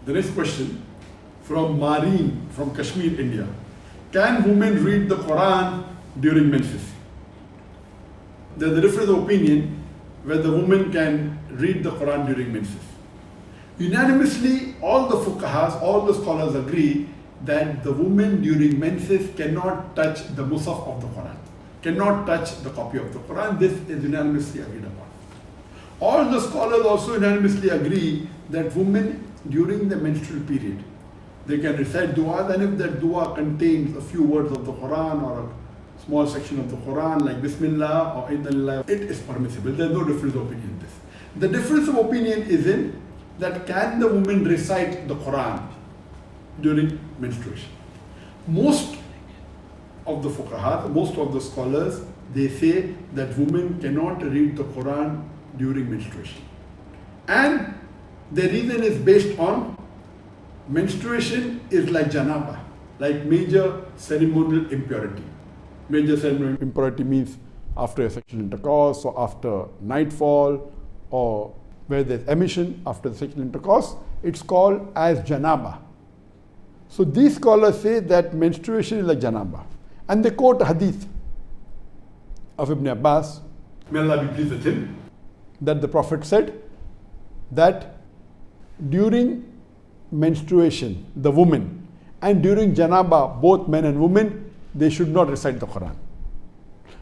The next question from Marine from Kashmir, India. Can women read the Quran during menses? There's a difference of opinion whether women can read the Quran during menses. Unanimously, all the fuqahas, all the scholars agree that the woman during menses cannot touch the mushaf of the Quran, cannot touch the copy of the Quran. This is unanimously agreed upon. All the scholars also unanimously agree that women during the menstrual period, they can recite dua, and if that dua contains a few words of the Quran or a small section of the Quran like Bismillah or Inna, it is permissible. There is no difference of opinion in this. The difference of opinion is in that can the woman recite the Quran during menstruation. Most of the fuqaha, most of the scholars, they say that women cannot read the Quran during menstruation. And the reason is based on menstruation is like janaba, like major ceremonial impurity. Major ceremonial impurity means after a sexual intercourse or after nightfall or where there's emission after the sexual intercourse, it's called as janaba. So these scholars say that menstruation is like janaba. And they quote a hadith of Ibn Abbas, may Allah be pleased with him, that the Prophet said that during menstruation, the woman, and during janaba, both men and women, they should not recite the Quran.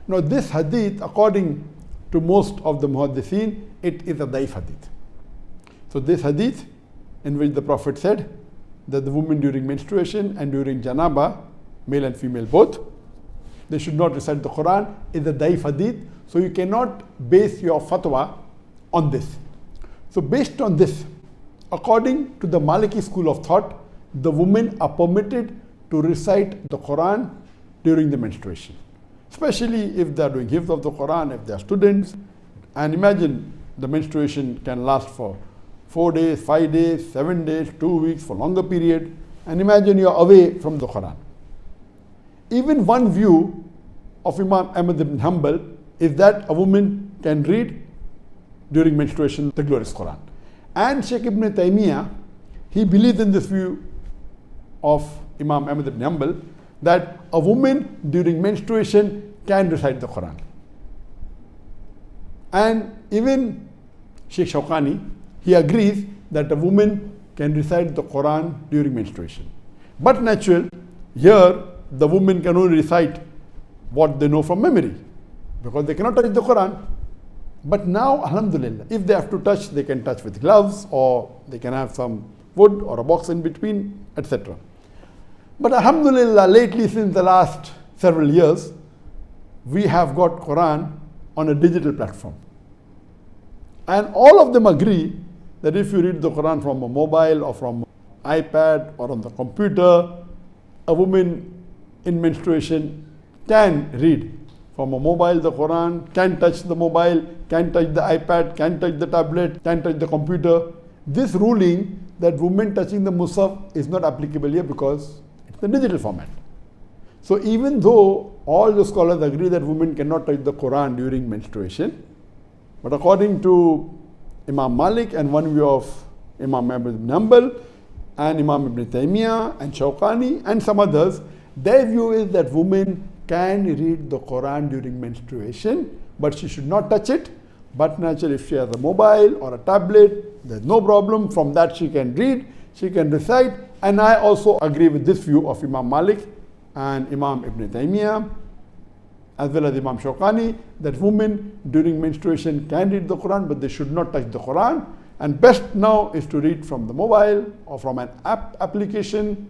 Now this hadith, according to most of the muhaddithin, it is a daif hadith. So this hadith, in which the Prophet said that the woman during menstruation and during janaba, male and female both, they should not recite the Quran, is a daif hadith. So you cannot base your fatwa on this. So based on this, according to the Maliki school of thought, the women are permitted to recite the Quran during the menstruation, especially if they are doing hifz of the Quran, if they are students. And imagine the menstruation can last for 4 days, 5 days, 7 days, 2 weeks, for longer period. And imagine you are away from the Quran. Even one view of Imam Ahmad ibn Hanbal is that a woman can read during menstruation the glorious Quran. And Sheikh Ibn Taymiyyah, he believes in this view of Imam Ahmad ibn Hanbal that a woman during menstruation can recite the Quran. And even Sheikh Shawqani, he agrees that a woman can recite the Quran during menstruation. But natural, here the woman can only recite what they know from memory, because they cannot touch the Quran. But now, alhamdulillah, if they have to touch, they can touch with gloves, or they can have some wood or a box in between, etc. But alhamdulillah, lately, since the last several years, we have got Quran on a digital platform. And all of them agree that if you read the Quran from a mobile or from an iPad or on the computer, a woman in menstruation can read from a mobile the Quran, can touch the mobile, can touch the iPad, can touch the tablet, can touch the computer. This ruling that women touching the mushaf is not applicable here because it's the digital format. So even though all the scholars agree that women cannot touch the Quran during menstruation, but according to Imam Malik and one view of Imam Ahmad ibn Hanbal and Imam Ibn Taymiyyah and Shawqani and some others, their view is that women can read the Quran during menstruation, but she should not touch it. But naturally, if she has a mobile or a tablet, there's no problem. From that she can read, she can recite. And I also agree with this view of Imam Malik and Imam Ibn Taymiyyah, as well as Imam Shawqani, that women during menstruation can read the Quran, but they should not touch the Quran. And best now is to read from the mobile or from an application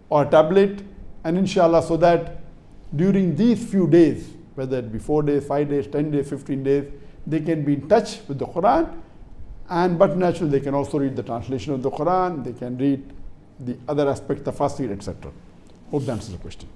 or a tablet, and inshallah, so that during these few days, whether it be 4 days, 5 days, 10 days, 15 days, they can be in touch with the Quran. And but naturally, they can also read the translation of the Quran, they can read the other aspects, the tafsir, etc. Hope that answers the question.